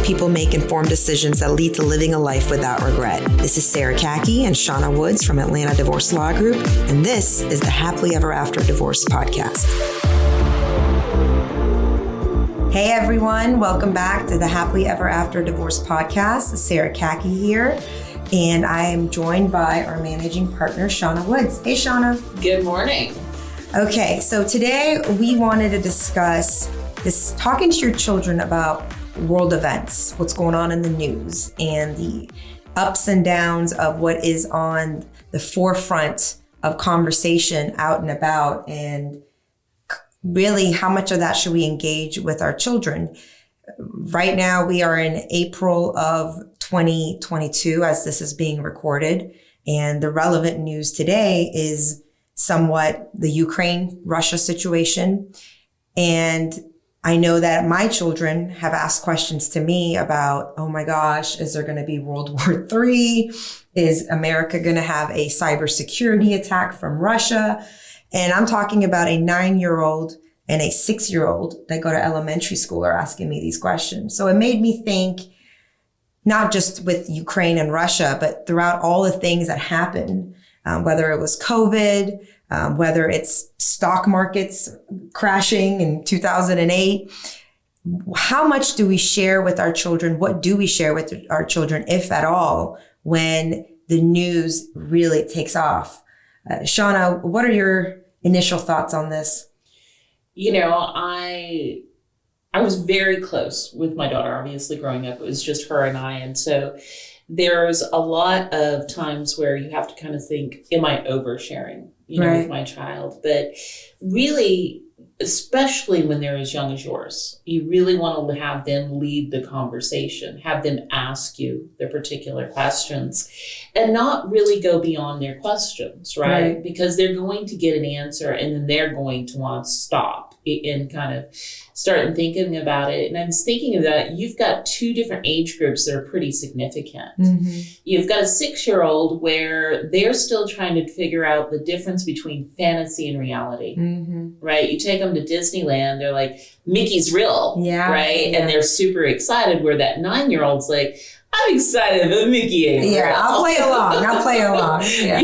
helping people make informed decisions that lead to living a life without regret. This is Sara and Shawna Woods from Atlanta Divorce Law Group, and this is the Happily Ever After Divorce podcast. Hey everyone, welcome back to the Happily Ever After Divorce podcast. Sara here, and I am joined by our managing partner, Shawna Woods. Hey Shawna. Good morning. Okay, so today we wanted to discuss this, talking to your children about world events, what's going on in the news, and the ups and downs of what is on the forefront of conversation out and about, and really how much of that should we engage with our children. Right now, we are in April of 2022 as this is being recorded, and the relevant news today is somewhat the Ukraine-Russia situation. And I know that my children have asked questions to me about, oh my gosh, is there going to be World War III? Is America going to have a cybersecurity attack from Russia? And I'm talking about a 9-year-old and a 6-year-old that go to elementary school are asking me these questions. So it made me think, not just with Ukraine and Russia, but throughout all the things that happened, whether it was COVID, whether it's stock markets crashing in 2008, how much do we share with our children? What do we share with our children, if at all, when the news really takes off? Shawna, what are your initial thoughts on this? You know, I was very close with my daughter, obviously growing up. It was just her and I. And so there's a lot of times where you have to kind of think, am I oversharing, with my child? But really, especially when they're as young as yours, you really want to have them lead the conversation, have them ask you their particular questions and not really go beyond their questions, right? Because they're going to get an answer and then they're going to want to stop and kind of start thinking about it. And I was thinking of that, you've got two different age groups that are pretty significant. Mm-hmm. You've got a 6-year-old where they're still trying to figure out the difference between fantasy and reality, right? You take them to Disneyland, they're like, Mickey's real, right? Yeah. And they're super excited, where that 9-year-old's like, I'm excited, but Mickey ain't real. I'll play along. Yeah.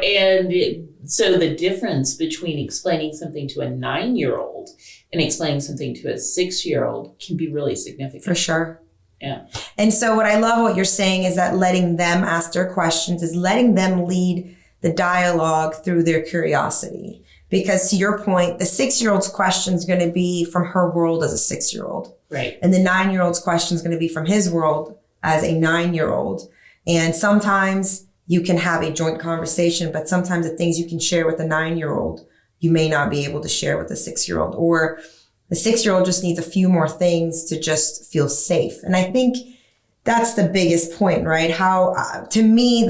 And so the difference between explaining something to a 9-year-old and explaining something to a 6-year-old can be really significant. For sure. Yeah. And so what I love what you're saying is that letting them ask their questions is letting them lead the dialogue through their curiosity. Because to your point, the 6-year-old's question is going to be from her world as a 6-year-old. Right. And the 9-year-old's question is going to be from his world as a 9-year-old. And sometimes you can have a joint conversation, but sometimes the things you can share with a 9-year-old, you may not be able to share with a 6-year-old, or the 6-year-old just needs a few more things to just feel safe. And I think that's the biggest point, right? How, to me,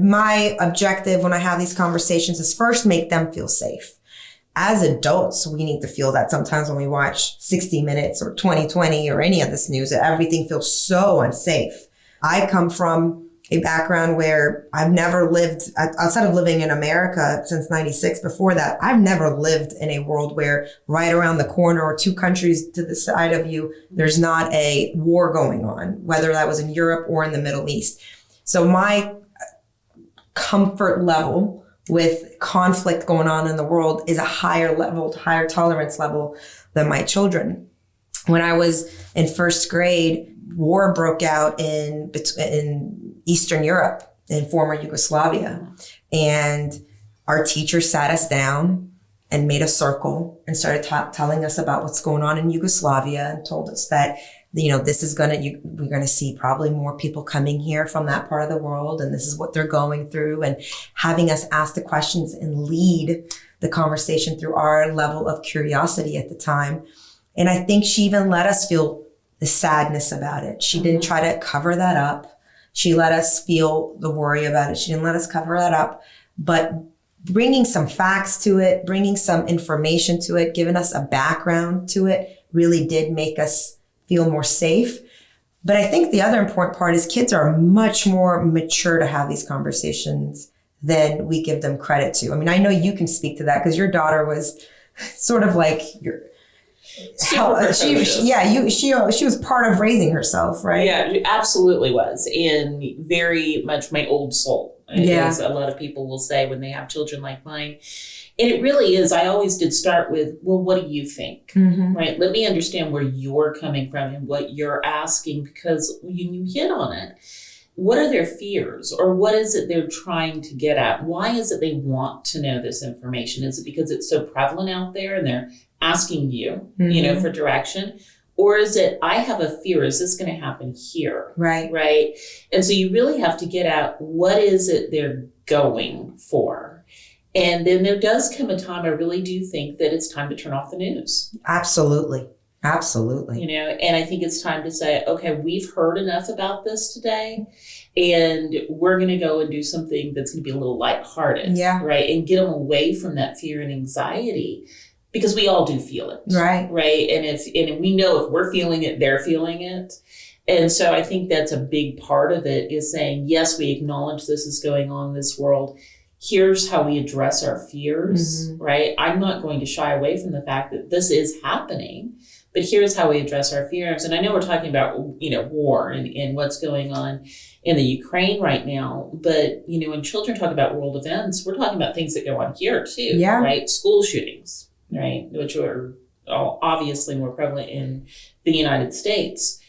my objective when I have these conversations is first make them feel safe. As adults, we need to feel that sometimes when we watch 60 Minutes or 2020 or any of this news, that everything feels so unsafe. I come from a background where I've never lived, outside of living in America since 96, before that, I've never lived in a world where right around the corner or 2 countries to the side of you, there's not a war going on, whether that was in Europe or in the Middle East. So my comfort level with conflict going on in the world is a higher tolerance level than my children. When I was in first grade, war broke out in Eastern Europe, in former Yugoslavia. And our teacher sat us down and made a circle and started telling us about what's going on in Yugoslavia, and told us that, this is we're going to see probably more people coming here from that part of the world. And this is what they're going through, and having us ask the questions and lead the conversation through our level of curiosity at the time. And I think she even let us feel the sadness about it. She didn't try to cover that up. She let us feel the worry about it. She didn't let us cover that up, but bringing some facts to it, bringing some information to it, giving us a background to it really did make us feel more safe. But I think the other important part is kids are much more mature to have these conversations than we give them credit to. I mean, I know you can speak to that because your daughter was sort of like Super precocious. She was part of raising herself, right? Yeah, it absolutely was. And very much my old soul, as a lot of people will say when they have children like mine. And it really is. I always did start with, well, what do you think? Right? Let me understand where you're coming from and what you're asking, because you hit on it. What are their fears, or what is it they're trying to get at? Why is it they want to know this information? Is it because it's so prevalent out there and they're asking you, for direction? Or is it, I have a fear, is this going to happen here? Right. Right. And so you really have to get at what is it they're going for? And then there does come a time, I really do think that it's time to turn off the news. Absolutely. Absolutely. And I think it's time to say, okay, we've heard enough about this today, and we're going to go and do something that's going to be a little lighthearted. Yeah. Right. And get them away from that fear and anxiety, because we all do feel it. Right. Right. And we know if we're feeling it, they're feeling it. And so I think that's a big part of it, is saying, yes, we acknowledge this is going on in this world. Here's how we address our fears. Right. I'm not going to shy away from the fact that this is happening. But here's how we address our fears. And I know we're talking about, war and what's going on in the Ukraine right now. But, when children talk about world events, we're talking about things that go on here too. Yeah. Right? School shootings, right? Which are obviously more prevalent in the United States.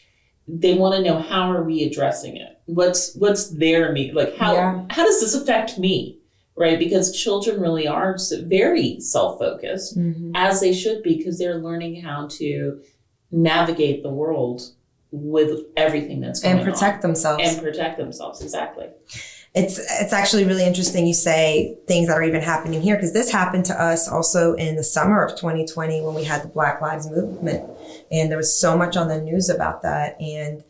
They want to know, how are we addressing it? What's their me? Like, how does this affect me? Right? Because children really are very self-focused, as they should be, because they're learning how to navigate the world with everything that's going on. And protect themselves. Exactly. It's actually really interesting you say things that are even happening here, because this happened to us also in the summer of 2020 when we had the Black Lives Movement. And there was so much on the news about that. And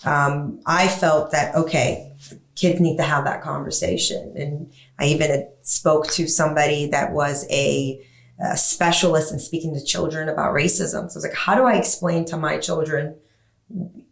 I felt that, okay, kids need to have that conversation. And I even spoke to somebody that was a specialist in speaking to children about racism. So I was like, how do I explain to my children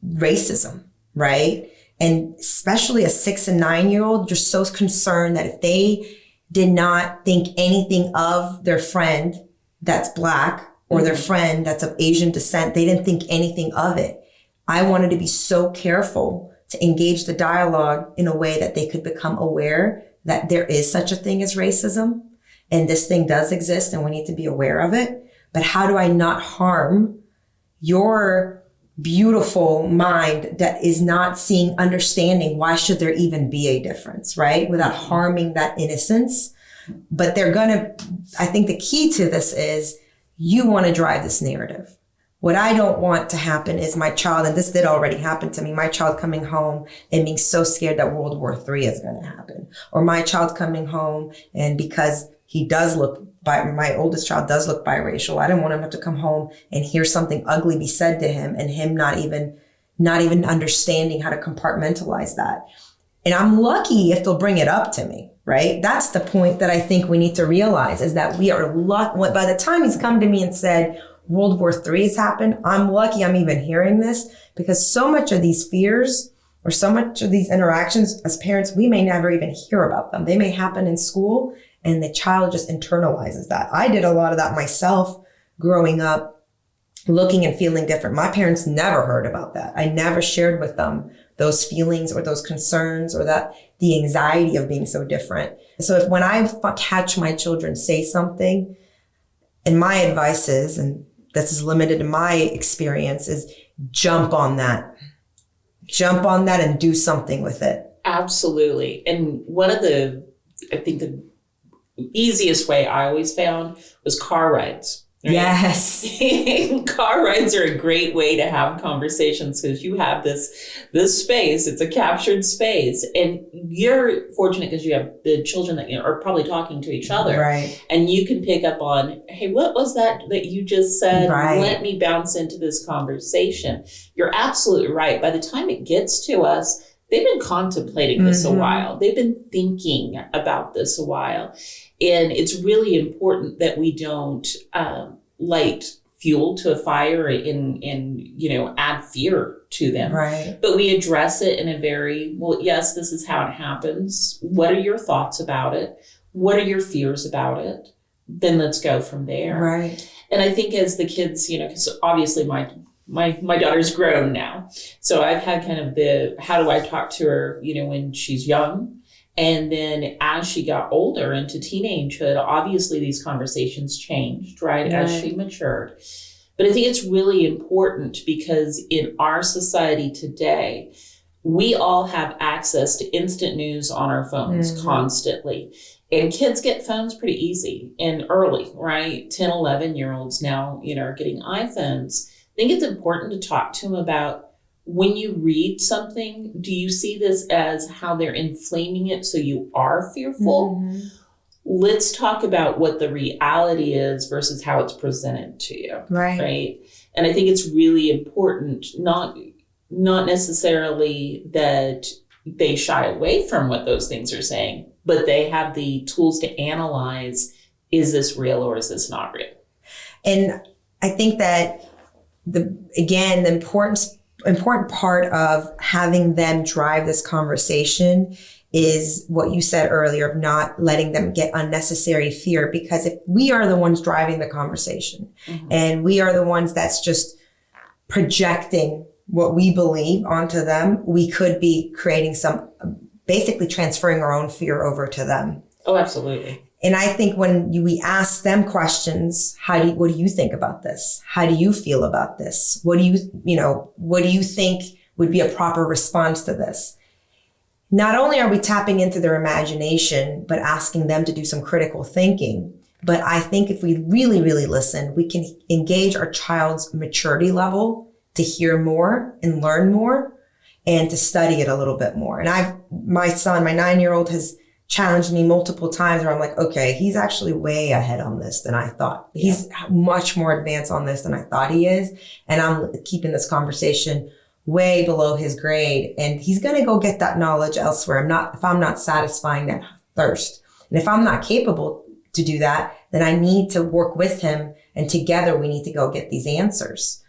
racism, right? And especially a 6 and 9-year-old, you're so concerned that if they did not think anything of their friend that's Black or their friend that's of Asian descent, they didn't think anything of it. I wanted to be so careful to engage the dialogue in a way that they could become aware that there is such a thing as racism, and this thing does exist and we need to be aware of it. But how do I not harm your beautiful mind that is not understanding why should there even be a difference, right? Without harming that innocence. But I think the key to this is you want to drive this narrative. What I don't want to happen is my child, and this did already happen to me, my child coming home and being so scared that World War III is going to happen. Or my child coming home and because my oldest child does look biracial, I don't want him to have to come home and hear something ugly be said to him and him not even understanding how to compartmentalize that. And I'm lucky if they'll bring it up to me, right? That's the point that I think we need to realize, is that we are lucky. By the time he's come to me and said, World War III has happened, I'm lucky I'm even hearing this, because so much of these fears or so much of these interactions as parents, we may never even hear about them. They may happen in school and the child just internalizes that. I did a lot of that myself growing up, looking and feeling different. My parents never heard about that. I never shared with them those feelings or those concerns or the anxiety of being so different. So when I catch my children say something, and my advice is, and this is limited to my experience, is jump on that and do something with it. Absolutely. And I think the easiest way I always found was car rides. Right? Yes. Car rides are a great way to have conversations, because you have this space. It's a captured space. And you're fortunate because you have the children that are probably talking to each other. Right. And you can pick up on, hey, what was that you just said? Right. Let me bounce into this conversation. You're absolutely right. By the time it gets to us, they've been contemplating this a while. They've been thinking about this a while. And it's really important that we don't light fuel to a fire and add fear to them. Right. But we address it in a very, well, yes, this is how it happens. What are your thoughts about it? What are your fears about it? Then let's go from there. Right. And I think as the kids, because obviously my daughter's grown now. So I've had kind of how do I talk to her, when she's young? And then as she got older into teenagehood, obviously these conversations changed, right? As she matured. But I think it's really important because in our society today, we all have access to instant news on our phones constantly. And kids get phones pretty easy and early, right? 10, 11-year-olds now, are getting iPhones. I think it's important to talk to them about when you read something, do you see this as how they're inflaming it so you are fearful? Let's talk about what the reality is versus how it's presented to you. Right. And I think it's really important, not necessarily that they shy away from what those things are saying, but they have the tools to analyze, is this real or is this not real? And I think that the important part of having them drive this conversation is what you said earlier of not letting them get unnecessary fear, because if we are the ones driving the conversation and we are the ones that's just projecting what we believe onto them, we could be creating basically transferring our own fear over to them. Oh, absolutely. And I think when we ask them questions, what do you think about this? How do you feel about this? What do you think would be a proper response to this? Not only are we tapping into their imagination, but asking them to do some critical thinking. But I think if we really, really listen, we can engage our child's maturity level to hear more and learn more and to study it a little bit more. And my son, my 9-year-old, has challenged me multiple times where I'm like, okay, he's actually way ahead on this than I thought. He's much more advanced on this than I thought he is. And I'm keeping this conversation way below his grade. And he's going to go get that knowledge elsewhere. If I'm not satisfying that thirst. And if I'm not capable to do that, then I need to work with him. And together we need to go get these answers.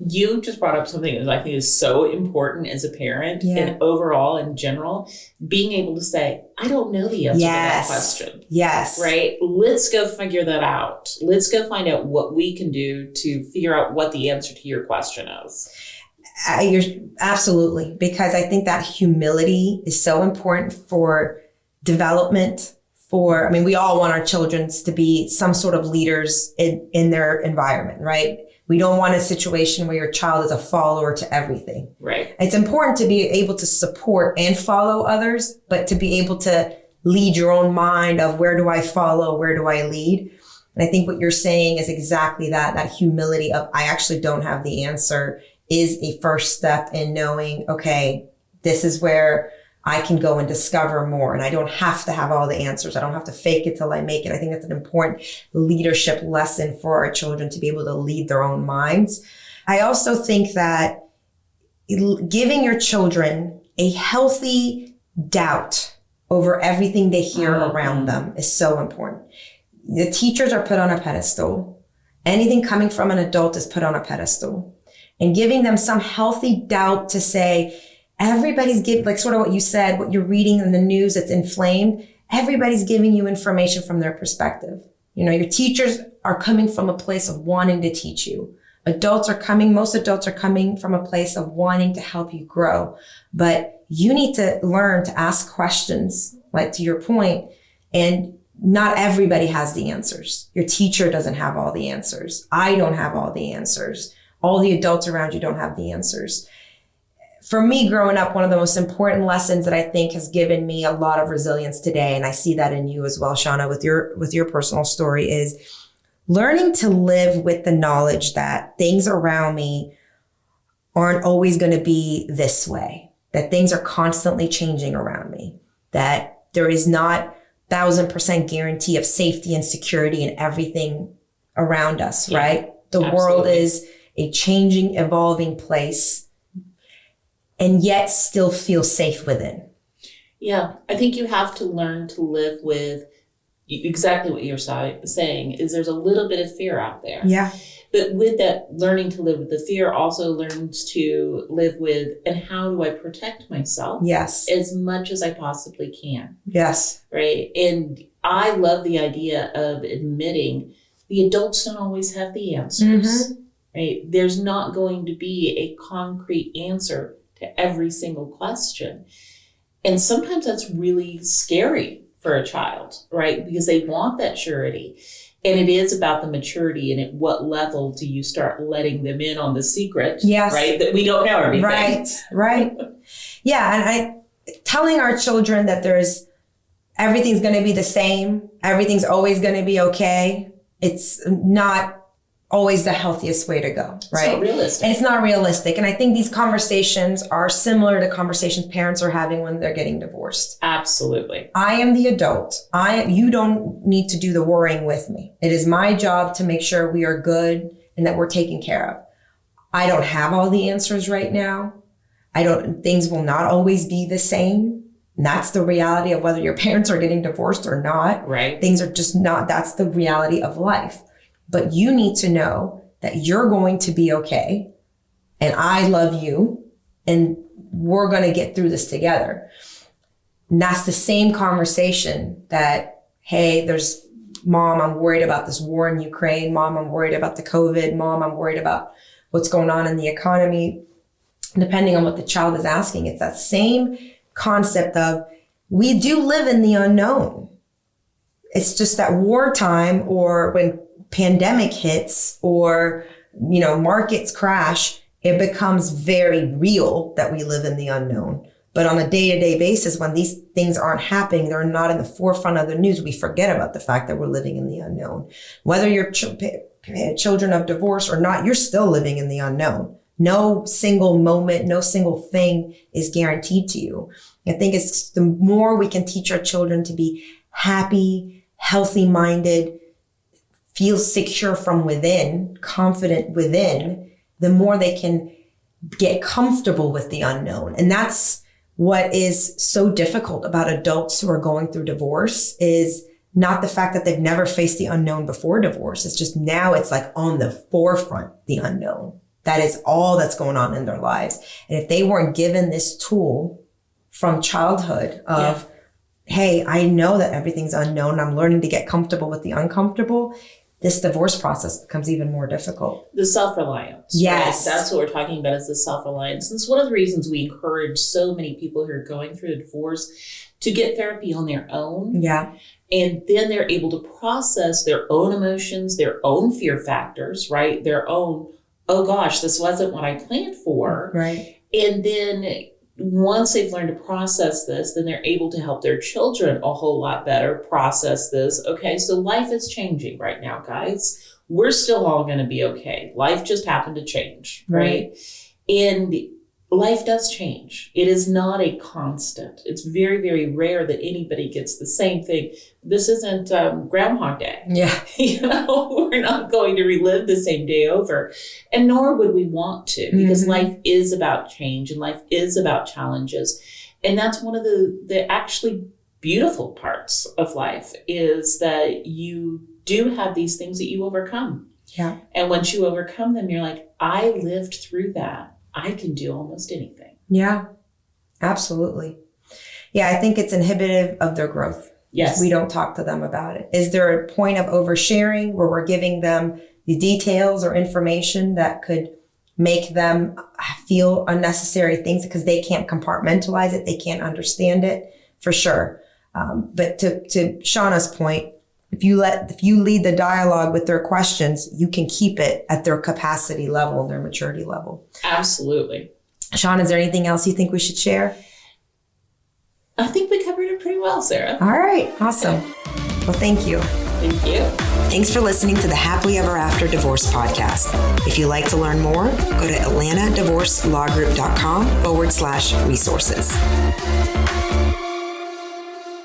You just brought up something that I think is so important as a parent and overall in general, being able to say, I don't know the answer to that question. Yes. Right? Let's go figure that out. Let's go find out what we can do to figure out what the answer to your question is. Absolutely. Because I think that humility is so important for development. We all want our children to be some sort of leaders in their environment, right? We don't want a situation where your child is a follower to everything. Right. It's important to be able to support and follow others, but to be able to lead your own mind of where do I follow, where do I lead? And I think what you're saying is exactly that humility of I actually don't have the answer is a first step in knowing, okay, this is where I can go and discover more. And I don't have to have all the answers. I don't have to fake it till I make it. I think that's an important leadership lesson for our children to be able to lead their own minds. I also think that giving your children a healthy doubt over everything they hear around them is so important. The teachers are put on a pedestal. Anything coming from an adult is put on a pedestal. And giving them some healthy doubt to say, everybody's giving, like sort of what you said, what you're reading in the news that's inflamed, everybody's giving you information from their perspective. Your teachers are coming from a place of wanting to teach you. Most adults are coming from a place of wanting to help you grow. But you need to learn to ask questions, like to your point, and not everybody has the answers. Your teacher doesn't have all the answers. I don't have all the answers. All the adults around you don't have the answers. For me, growing up, one of the most important lessons that I think has given me a lot of resilience today, and I see that in you as well, Shawna, with your personal story, is learning to live with the knowledge that things around me aren't always going to be this way, that things are constantly changing around me, that there is not 1,000% guarantee of safety and security in everything around us, right? The world is a changing, evolving place, and yet still feel safe within. Yeah, I think you have to learn to live with exactly what you're saying is there's a little bit of fear out there. Yeah. But with that, learning to live with the fear also learns to live with, and how do I protect myself? Yes. As much as I possibly can. Yes. Right. And I love the idea of admitting the adults don't always have the answers, right? There's not going to be a concrete answer to every single question. And sometimes that's really scary for a child, right? Because they want that surety. And it is about the maturity and at what level do you start letting them in on the secret, right? That we don't know everything. Right. Yeah, and telling our children that everything's going to be the same, everything's always going to be okay, it's not always the healthiest way to go, right? It's not realistic. And it's not realistic. And I think these conversations are similar to conversations parents are having when they're getting divorced. Absolutely. I am the adult. You don't need to do the worrying with me. It is my job to make sure we are good and that we're taken care of. I don't have all the answers right now. Things will not always be the same. And that's the reality of whether your parents are getting divorced or not. Right. Things are just not, that's the reality of life. But you need to know that you're going to be okay. And I love you. And we're going to get through this together. And that's the same conversation that, hey, there's Mom, I'm worried about this war in Ukraine. Mom, I'm worried about the COVID. Mom, I'm worried about what's going on in the economy. Depending on what the child is asking, it's that same concept of we do live in the unknown. It's just that wartime or when pandemic hits or, markets crash, it becomes very real that we live in the unknown. But on a day-to-day basis, when these things aren't happening, they're not in the forefront of the news, we forget about the fact that we're living in the unknown. Whether you're children of divorce or not, you're still living in the unknown. No single moment, no single thing is guaranteed to you. I think it's the more we can teach our children to be happy, healthy-minded, feel secure from within, confident within, the more they can get comfortable with the unknown. And that's what is so difficult about adults who are going through divorce is not the fact that they've never faced the unknown before divorce. It's just now it's like on the forefront, the unknown. That is all that's going on in their lives. And if they weren't given this tool from childhood of, hey, I know that everything's unknown. I'm learning to get comfortable with the uncomfortable. This divorce process becomes even more difficult. The self-reliance. Yes. Right? That's what we're talking about is the self-reliance. And it's one of the reasons we encourage so many people who are going through a divorce to get therapy on their own. Yeah. And then they're able to process their own emotions, their own fear factors, right? Their own, oh gosh, this wasn't what I planned for. Right. And then once they've learned to process this, then they're able to help their children a whole lot better process this. Okay, so life is changing right now, guys. We're still all going to be okay. Life just happened to change, right? And life does change. It is not a constant. It's very, very rare that anybody gets the same thing. This isn't Groundhog Day. Yeah. We're not going to relive the same day over. And nor would we want to, because life is about change and life is about challenges. And that's one of the actually beautiful parts of life is that you do have these things that you overcome. Yeah. And once you overcome them, you're like, I lived through that. I can do almost anything. Yeah, absolutely. Yeah, I think it's inhibitive of their growth. Yes. We don't talk to them about it. Is there a point of oversharing where we're giving them the details or information that could make them feel unnecessary things because they can't compartmentalize it, they can't understand it? For sure. But to Shawna's point, if you lead the dialogue with their questions, you can keep it at their capacity level, their maturity level. Absolutely. Shawna, is there anything else you think we should share? I think we covered it pretty well, Sarah. All right. Awesome. Well, thank you. Thank you. Thanks for listening to the Happily Ever After Divorce podcast. If you'd like to learn more, go to atlantadivorcelawgroup.com/resources.